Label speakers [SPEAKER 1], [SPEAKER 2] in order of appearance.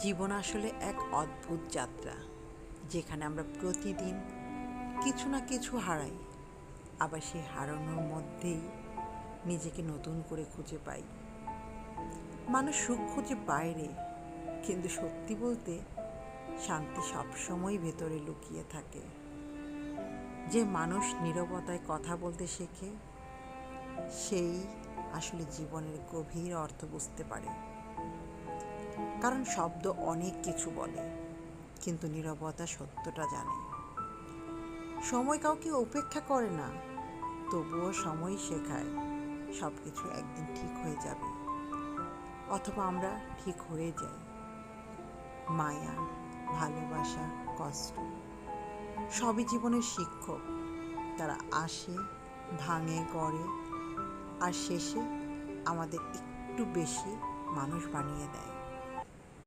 [SPEAKER 1] জীবন আসলে এক অদ্ভুত যাত্রা, যেখানে আমরা প্রতিদিন কিছু না কিছু হারাই, আবার সেই হারানোর মধ্যেই নিজেকে নতুন করে খুঁজে পাই। মানুষ সুখ খুঁজে বাইরে, কিন্তু সত্যি বলতে শান্তি সবসময় ভেতরে লুকিয়ে থাকে। যে মানুষ নীরবতায় কথা বলতে শেখে, সেই আসলে জীবনের গভীর অর্থ বুঝতে পারে। কারণ শব্দ অনেক কিছু বলে, কিন্তু নীরবতা সত্যটা জানে। সময় কাউকে উপেক্ষা করে না, তবুও সময় শেখায় সব কিছু একদিন ঠিক হয়ে যাবে, অথবা আমরা ঠিক হয়ে যাই। মায়া, ভালোবাসা, কষ্ট সবই জীবনের শিক্ষক। তারা আসে, ভাঙে, গড়ে, আর শেষে আমাদের একটু বেশি মানুষ বানিয়ে দেয়।